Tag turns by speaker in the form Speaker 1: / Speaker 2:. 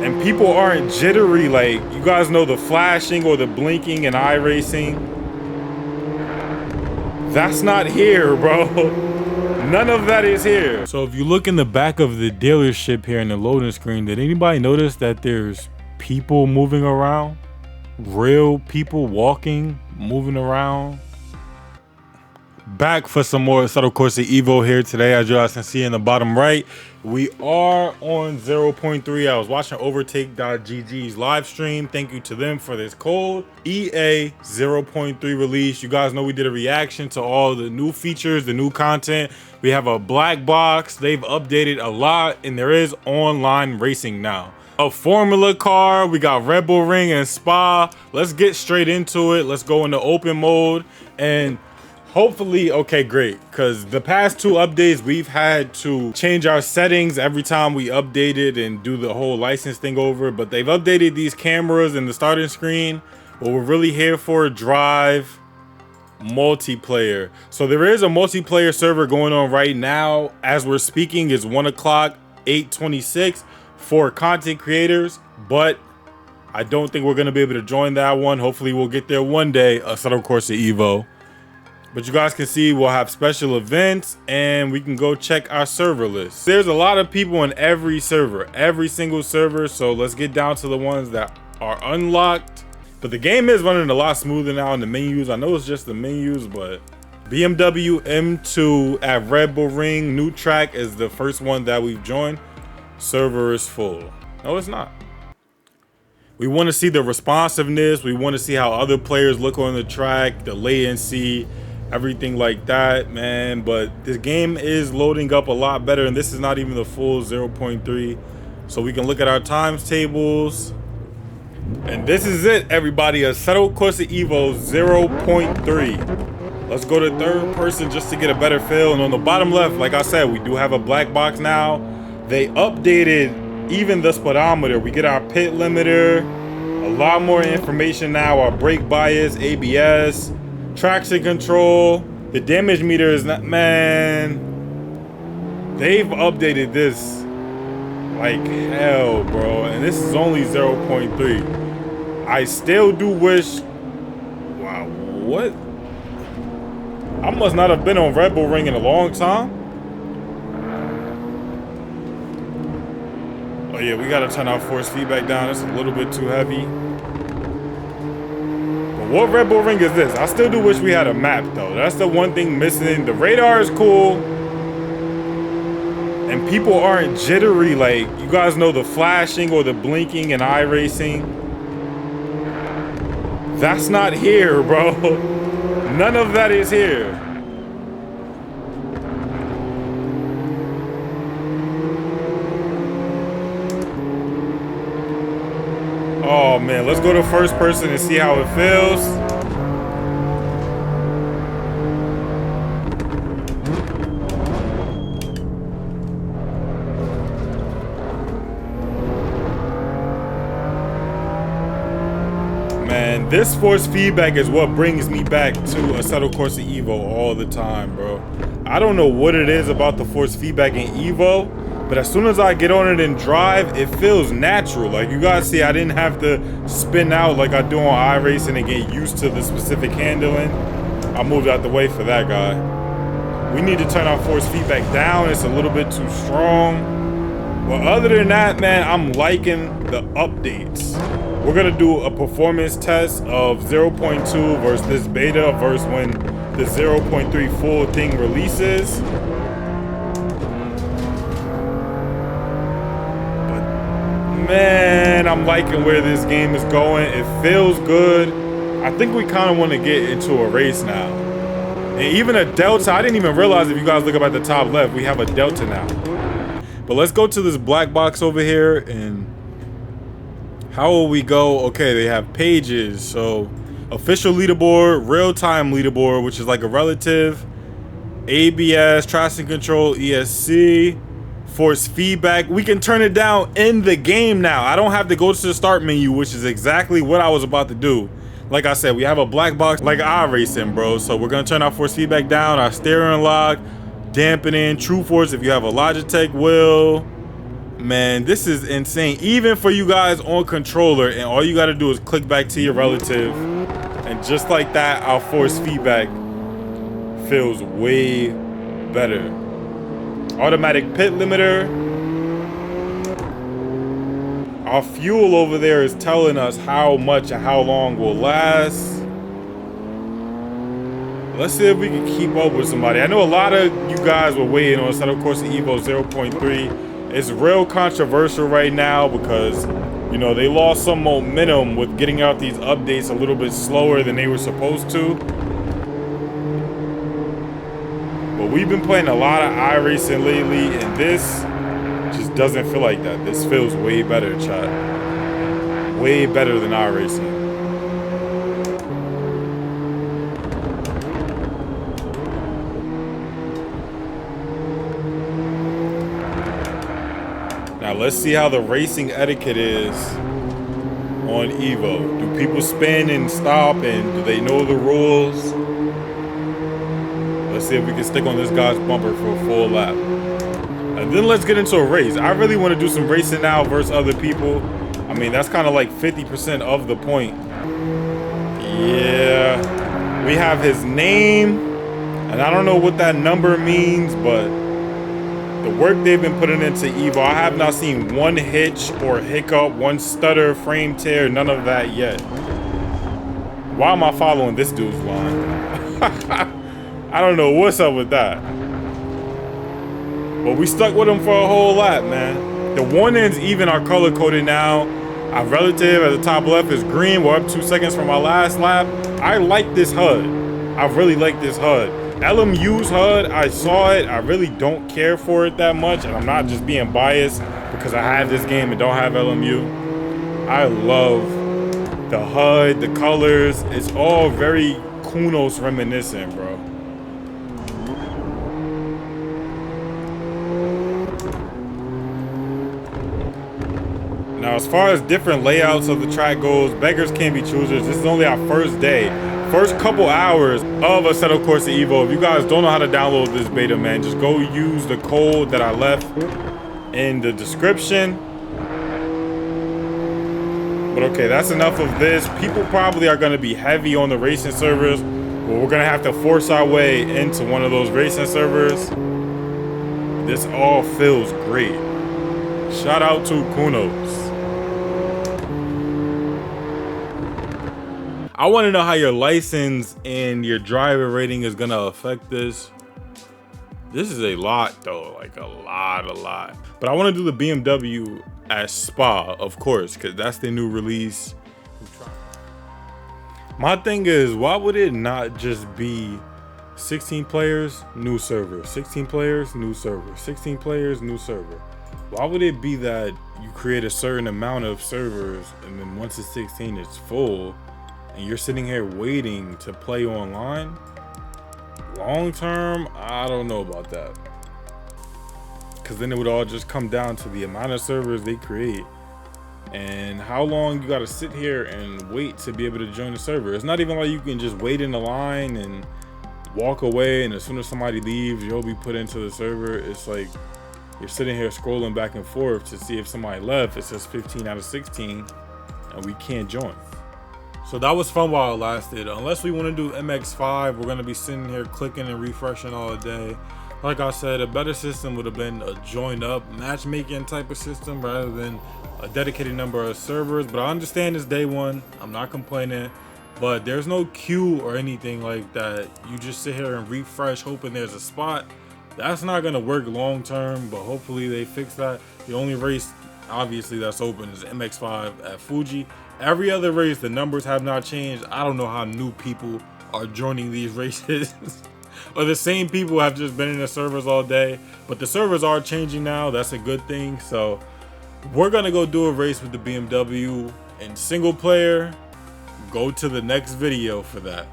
Speaker 1: and people aren't jittery. Like, you guys know the flashing or the blinking and iRacing. That's not here, bro. None of that is here. So if you look in the back of the dealership here in the loading screen, did anybody notice that there's people moving around? Real people walking, moving around. Back for some more Assetto Corsa EVO here today. As you guys can see in the bottom right, we are on 0.3. I was watching Overtake.gg's live stream. Thank you to them for this code. EA 0.3 release. You guys know we did a reaction to all the new features, the new content. We have a black box. They've updated a lot, and there is online racing now. A Formula car. We got Red Bull Ring and Spa. Let's get straight into it. Let's go into open mode and hopefully, okay, great, because the past two updates, we've had to change our settings every time we update it and do the whole license thing over, but they've updated these cameras in the starting screen. What we're really here for, drive multiplayer. So there is a multiplayer server going on right now. As we're speaking, it's 1 o'clock, 8:26 for content creators, but I don't think we're going to be able to join that one. Hopefully we'll get there one day, Assetto Corsa EVO. But you guys can see we'll have special events and we can go check our server list. There's a lot of people in every server, every single server. So let's get down to the ones that are unlocked. But the game is running a lot smoother now in the menus. I know it's just the menus, but BMW M2 at Red Bull Ring, new track is the first one that we've joined. Server is full. No, it's not. We want to see the responsiveness. We want to see how other players look on the track, the latency, everything like that, man. But this game is loading up a lot better, and this is not even the full 0.3. So we can look at our times tables. And this is it, everybody. Assetto Corsa EVO 0.3. Let's go to third person just to get a better feel. And on the bottom left, like I said, we do have a black box now. They updated even the speedometer. We get our pit limiter, a lot more information now, our brake bias, ABS, traction control. The damage meter is not, man, they've updated this like hell, bro, and this is only 0.3. I still do wish, wow, what? I must not have been on Red Bull Ring in a long time. Oh yeah, we gotta turn our force feedback down. It's a little bit too heavy. But what Red Bull Ring is this? I still do wish we had a map though. That's the one thing missing. The radar is cool. And people aren't jittery. Like, you guys know the flashing or the blinking and iRacing. That's not here, bro. None of that is here. Oh man, let's go to first person and see how it feels. Man, this force feedback is what brings me back to Assetto Corsa EVO all the time, bro. I don't know what it is about the force feedback in EVO, but as soon as I get on it and drive, it feels natural. Like, you guys see, I didn't have to spin out like I do on iRacing and get used to the specific handling. I moved out the way for that guy. We need to turn our force feedback down. It's a little bit too strong. But other than that, man, I'm liking the updates. We're gonna do a performance test of 0.2 versus this beta versus when the 0.3 full thing releases. Man, I'm liking where this game is going. It feels good. I think we kind of want to get into a race now. And even a delta, I didn't even realize, if you guys look up at the top left, we have a delta now. But let's go to this black box over here, and how will we go? Okay, they have pages. So official leaderboard, real-time leaderboard, which is like a relative, ABS, traction control, ESC, force feedback. We can turn it down in the game now. I don't have to go to the start menu, which is exactly what I was about to do. Like I said, we have a black box like iRacing, bro. So we're gonna turn our force feedback down, our steering lock, dampening, true force if you have a Logitech wheel. Man, this is insane. Even for you guys on controller, and all you got to do is click back to your relative, and just like that, our force feedback feels way better. Automatic pit limiter. Our fuel over there is telling us how much and how long will last. Let's see if we can keep up with somebody. I know a lot of you guys were waiting on Assetto Corsa EVO 0.3. It's real controversial right now because, you know, they lost some momentum with getting out these updates a little bit slower than they were supposed to. But we've been playing a lot of iRacing lately, and this just doesn't feel like that. This feels way better, chat. Way better than iRacing. Now let's see how the racing etiquette is on EVO. Do people spin and stop, and do they know the rules? Let's see if we can stick on this guy's bumper for a full lap. And then let's get into a race. I really want to do some racing now versus other people. I mean, that's kind of like 50% of the point. Yeah. We have his name, and I don't know what that number means, but the work they've been putting into EVO, I have not seen one hitch or hiccup, one stutter, frame tear, none of that yet. Why am I following this dude's line? I don't know what's up with that. But we stuck with him for a whole lap, man. The warnings even are color coded now. Our relative at the top left is green. We're up 2 seconds from our last lap. I like this HUD. I really like this HUD. LMU's HUD, I saw it. I really don't care for it that much, and I'm not just being biased because I have this game and don't have LMU. I love the HUD, the colors. It's all very Kunos reminiscent, bro. Now, as far as different layouts of the track goes, beggars can't be choosers. This is only our first day. First couple hours of Assetto Corsa EVO. If you guys don't know how to download this beta, man, just go use the code that I left in the description. But okay, that's enough of this. People probably are going to be heavy on the racing servers, but we're going to have to force our way into one of those racing servers. This all feels great. Shout out to Kunos. I want to know how your license and your driver rating is going to affect this. This is a lot though, like a lot. But I want to do the BMW at Spa, of course, because that's the new release. My thing is, why would it not just be 16 players, new server, 16 players, new server, 16 players, new server? Why would it be that you create a certain amount of servers and then once it's 16, it's full? And you're sitting here waiting to play online? Long term, I don't know about that. Because then it would all just come down to the amount of servers they create and how long you got to sit here and wait to be able to join the server. It's not even like you can just wait in the line and walk away, and as soon as somebody leaves, you'll be put into the server. It's like you're sitting here scrolling back and forth to see if somebody left. It says 15 out of 16 and we can't join. So that was fun while it lasted. Unless we want to do MX5, we're going to be sitting here clicking and refreshing all day. Like I said, a better system would have been a joined up matchmaking type of system rather than a dedicated number of servers. But I understand it's day one. I'm not complaining. But there's no queue or anything like that. You just sit here and refresh hoping there's a spot. That's not going to work long term, but hopefully they fix that. The only race obviously that's open is MX5 at Fuji. Every other race, the numbers have not changed. I don't know how new people are joining these races. Or the same people have just been in the servers all day. But the servers are changing now. That's a good thing. So we're going to go do a race with the BMW in single player. Go to the next video for that.